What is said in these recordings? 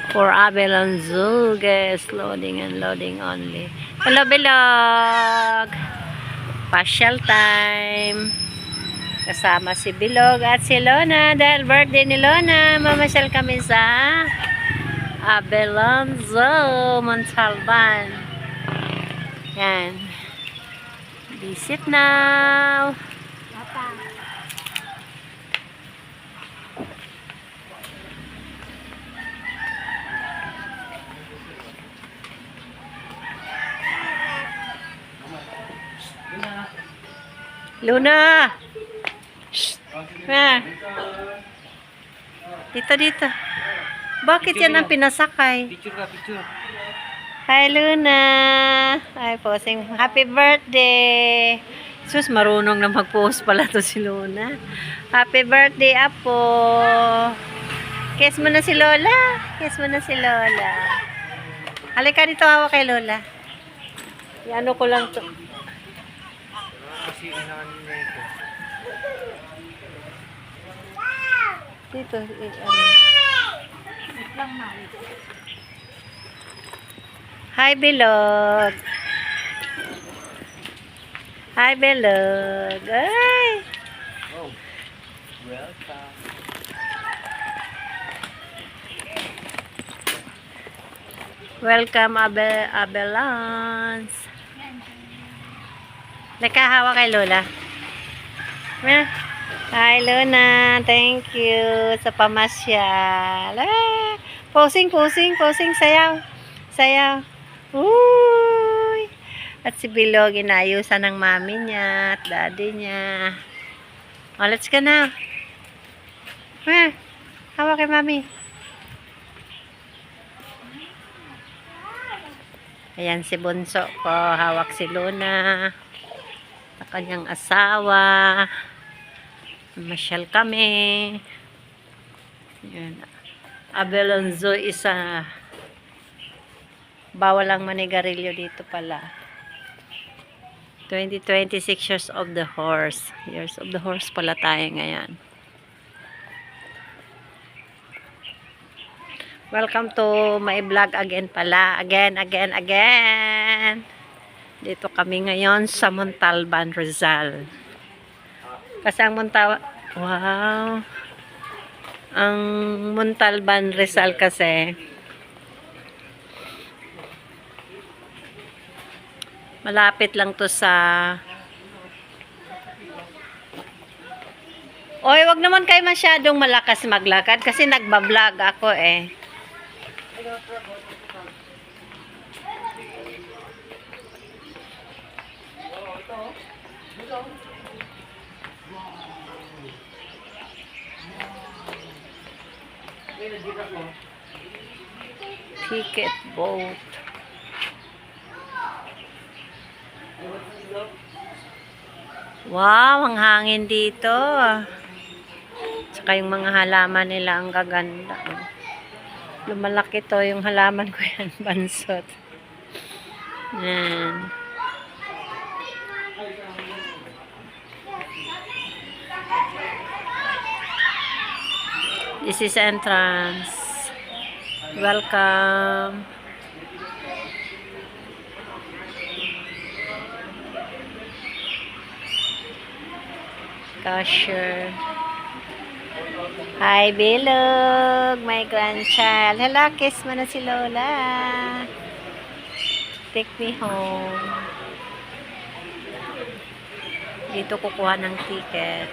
For Abalone Zoo, guys. Loading and loading only. Hello, Bilog! Pasyal time. Kasama si Bilog at si Lona. Dahil birthday ni Lona, mamasyal kami sa Abalone Zoo, Montalban. Yan. Visit now. Luna! Shh! Ah. Dito. Bakit yan ang pinasakay? Picture ka, picture. Hi, Luna! Ay, posing. Happy birthday! Sus, marunong na mag-post pala to si Luna. Happy birthday, Apo! Kiss mo na si Lola. Kiss mo na si Lola. Halika dito, hawa kay Lola. Iano ko lang to. Kasi inaano niya ito. Dito, Hi, Bilog. Hi, Bilog. Ay! Oh, welcome. Welcome, Abelance. Nakahawa kay Lola. Hi, Luna. Thank you sa pamasyal. Ah, posing. Sayaw. Uy! At si Bilog, inayusan ng mami niya at daddy niya. Oh, let's go now. Hawa kay mami. Ayan si Bunso ko. Hawak si Luna. Sa kanyang asawa. Masyal kami. Ayan. Abalone Zoo isa. Bawal ang manigarilyo dito pala. 2026 Years of the Horse. Years of the Horse pala tayo ngayon. Welcome to my vlog again pala. Again. Dito kami ngayon sa Montalban, Rizal. Kasi ang ang Montalban, Rizal kasi malapit lang to sa Oy, wag naman kayo masyadong malakas maglakad kasi nagba-vlog ako eh. Ticket boat. Wow, ang hangin dito. Tsaka yung mga halaman nila ang gaganda. Lumalaki to yung halaman ko yan, bansot. Yan. This is entrance. Welcome. Cashier. Hi, Bilog, my grandchild. Hello, kiss mo na si Lola. Take me home. Dito kukuha ng ticket.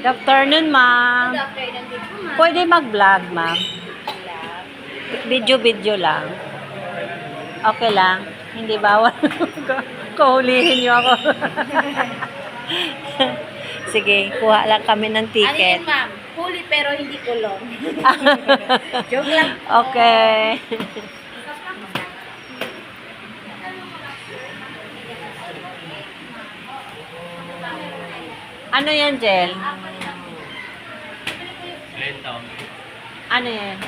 Good afternoon, ma'am. Good afternoon din po, ma'am. Pwede mag-vlog, ma'am. Video lang. Okay lang. Hindi bawal. Kuhulihin niyo ako. sige. Kuha lang kami ng Ano ticket. yun, ma'am? Huli pero hindi kulong. Joke lang. Okay. Ano yan, Jel? Lento. Ano yan?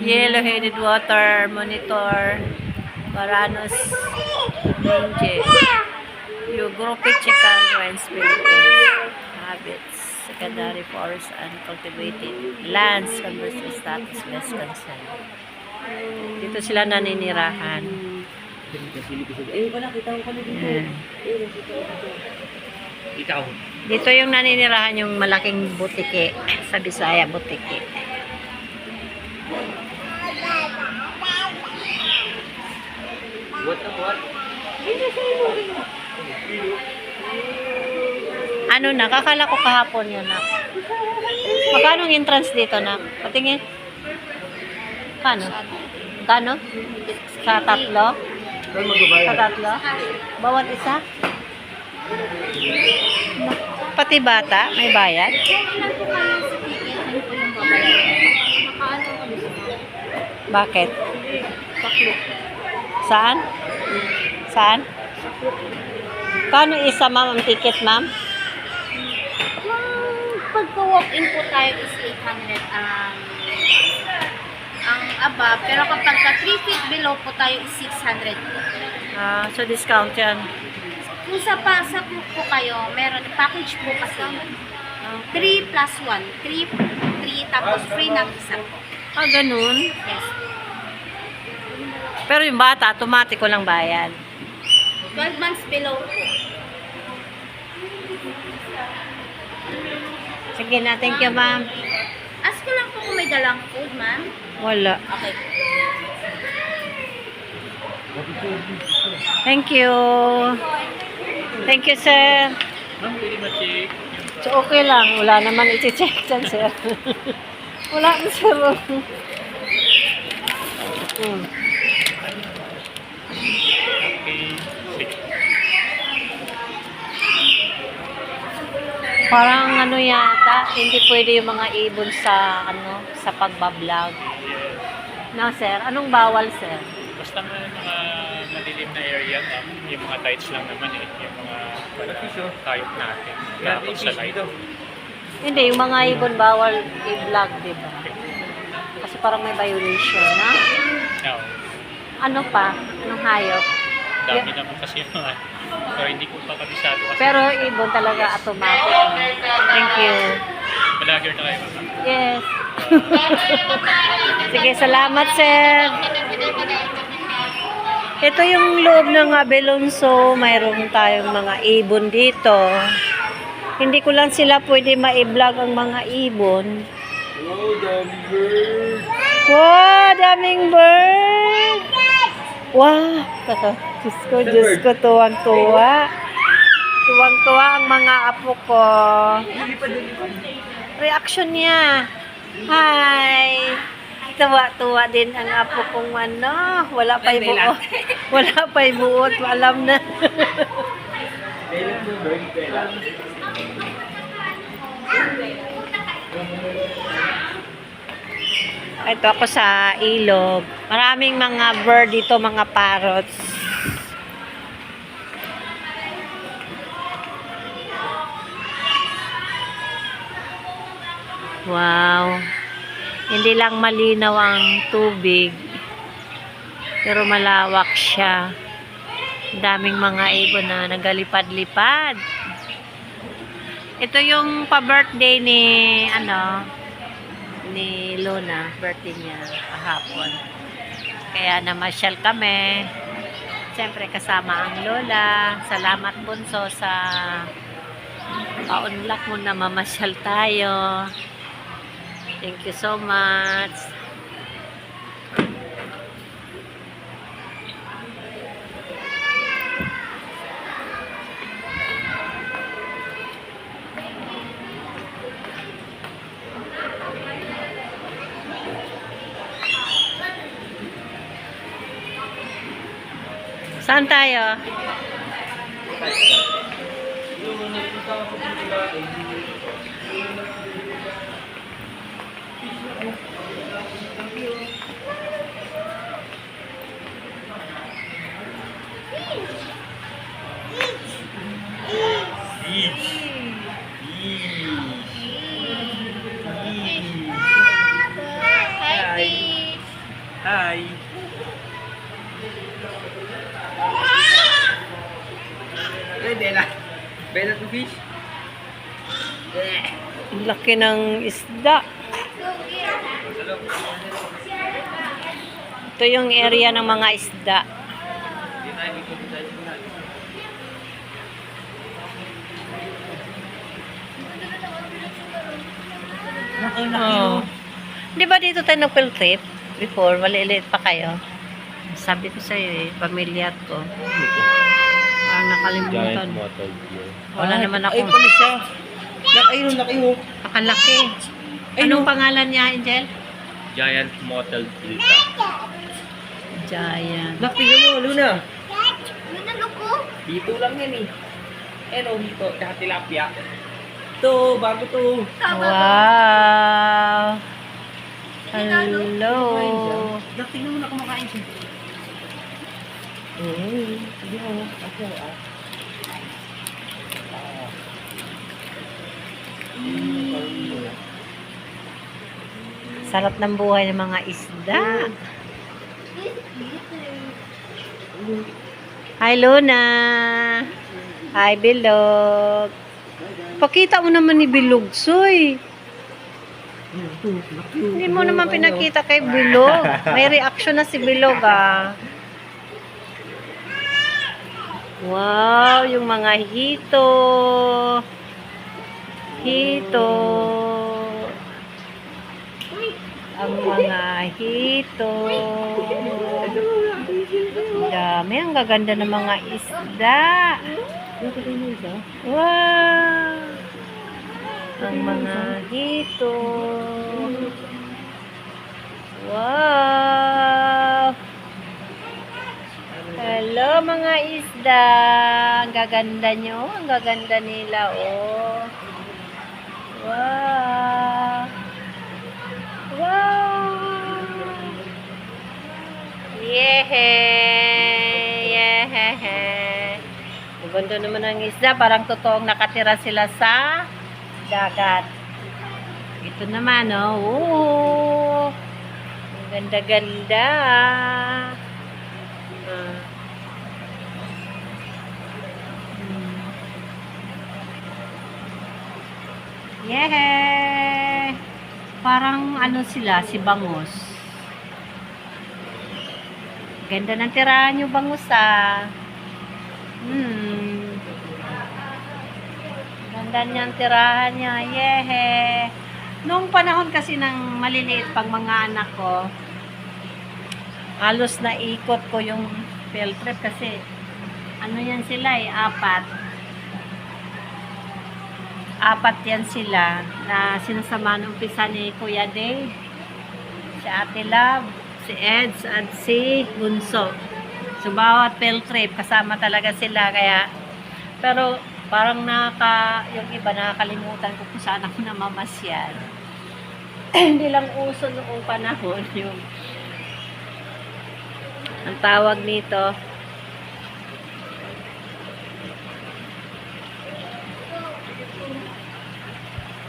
Yellow-headed water monitor. Varanus Ninja. European Wines Philippines. Habits. Secondary forest and cultivated lands. Conversion status less concern. Dito sila naninirahan. Ayan. Ikaw. Dito yung naninirahan yung malaking butike. Sa Bisaya, butike. What? Ano na? Kakala ko kahapon yun na. Magkano ang entrance dito na? Patingin. Kano? Kano? Sa tatlo? Saan magbabayad? Sa tatlo? Bawat isa? Pati bata? May bayad? Ilan po kayo sa ticket? Ano po yung babayaran? Makaano ko dito? Bakit? Paklo. Saan? Saan? Kano isa, ma'am, ang ticket, ma'am? Pagka-walk-in po tayo is 800 ang above. Pero kapag ka 3 feet below po tayo is 600 po. So discount yan. Kung sa group po kayo, meron package po kasi 3 plus 1. 3 tapos free ng isa po. Ganun. Yes. Pero yung bata, automatic ko lang bayad. 12 months below po. Sige na, thank you, ma'am. Ask ko lang po kung may dalang food, ma'am. Wala. Okay. Thank you. Thank you, sir. Ma'am, pwede ma-check. So, okay lang. Wala naman iti-check dyan, sir. Wala na, sir. Okay. Sige. Parang ano yata, hindi pwede yung mga ibon sa sa pagbablog. No, sir. Anong bawal, sir? Basta may mga madilim na area, ma'am. Yung mga tights lang naman eh. Yung mga kayot natin. Tapos sa light. Hindi, yung mga ibon bawal i-vlog, di ba? Kasi parang may violation, na? No. Ano pa? Anong hayop? Dami naman kasi yung mga. Pero hindi ko pa kabisado kasi. Pero ibon talaga automatic. Thank you. Vlogger na kayo, ma'am. Yes. Sige, salamat, sir. Ito yung loob ng Abelonso. Mayroon tayong mga ibon dito. Hindi ko lang sila pwede ma-vlog ang mga ibon. Oh, daming bird. Wow, daming bird! Wow! Diyos ko, tuwang-tuwa. Tuwang-tuwa ang mga apo ko. Reaction niya. Hi! Tuwa-tuwa din ang apo kong ano. Wala pa'y buot. Wala pa'y buot. Alam na. Kailan mo bird? Kailan? Ito ako sa ilog. Maraming mga bird dito, mga parrots. Wow. Hindi lang malinaw ang tubig. Pero malawak siya. Daming mga ibon na nagalipad-lipad. Ito yung pa-birthday ni ni Luna, birthday niya kahapon. Kaya namasyal kami. Siyempre kasama ang lola. Salamat bunso sa paunlak mo na mamasyal tayo. Thank you so much. Saan tayo? Hi. Hey, Bella. Bella to fish. Ang laki ng isda. Ito yung area ng mga isda. Oh. Di ba dito tayo nag-field trip? Before, maliliit pa kayo. Sabi ko sa'yo eh, pamilya ko. Nakalimutan. Motel Gear. Wala naman ako. Ay, pala siya. Laki mo. Pakalaki. Anong pangalan niya, Angel? Giant Motel Drita. Giant. Laki mo, Luna. Yun ang loko. Dito lang yan eh. Ano, dito. Tsaka tilapia. Ito, bago to. Wow! Hello! Laki mo na kumakain siya. Hindi mo. Ako Sarap ng buhay ng mga isda. Hi, Luna! Hi, Bilog! Pakita mo naman ni Bilog, Soy! Hindi mo naman pinakita kay Bilog. May reaction na si Bilog, ah. Wow, yung mga hito. Hito. Ang mga hito. Dami, ang gaganda ng mga isda. Wow. Ang mga hito. Wow. Hello mga isda. Ang gaganda nyo. Ang gaganda nila, oh. Wow. Wow. Yehe. Yehe. Ang ganda naman ng isda. Parang totoong nakatira sila sa dagat. Ito naman, oh. Oo. Ang ganda-ganda. Yeah. Parang ano sila, si Bangus. Ganda ng tirahan yung Bangus, ah. Ganda niyang tirahan niya. Yeah. Noong panahon kasi ng maliliit pang mga anak ko, halos naikot ko yung field trip kasi ano yan sila eh, apat yan sila na sinasama ng umpisa ni Kuya Dave, si Ate Love, si Eds at si Bunso. So bawat field trip kasama talaga sila, kaya pero parang yung iba nakakalimutan ko kung saan ako namamasyal. Hindi lang uso noong panahon yung ang tawag nito,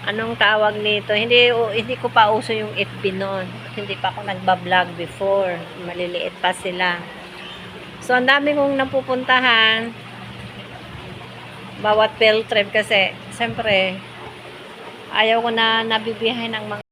anong tawag nito? Hindi ko pa uso yung FB noon. Hindi pa ako nagba-vlog before. Maliliit pa sila. So, ang dami kong napupuntahan. Bawat field trip kasi, siyempre, ayaw ko na nabibiyahe ng mga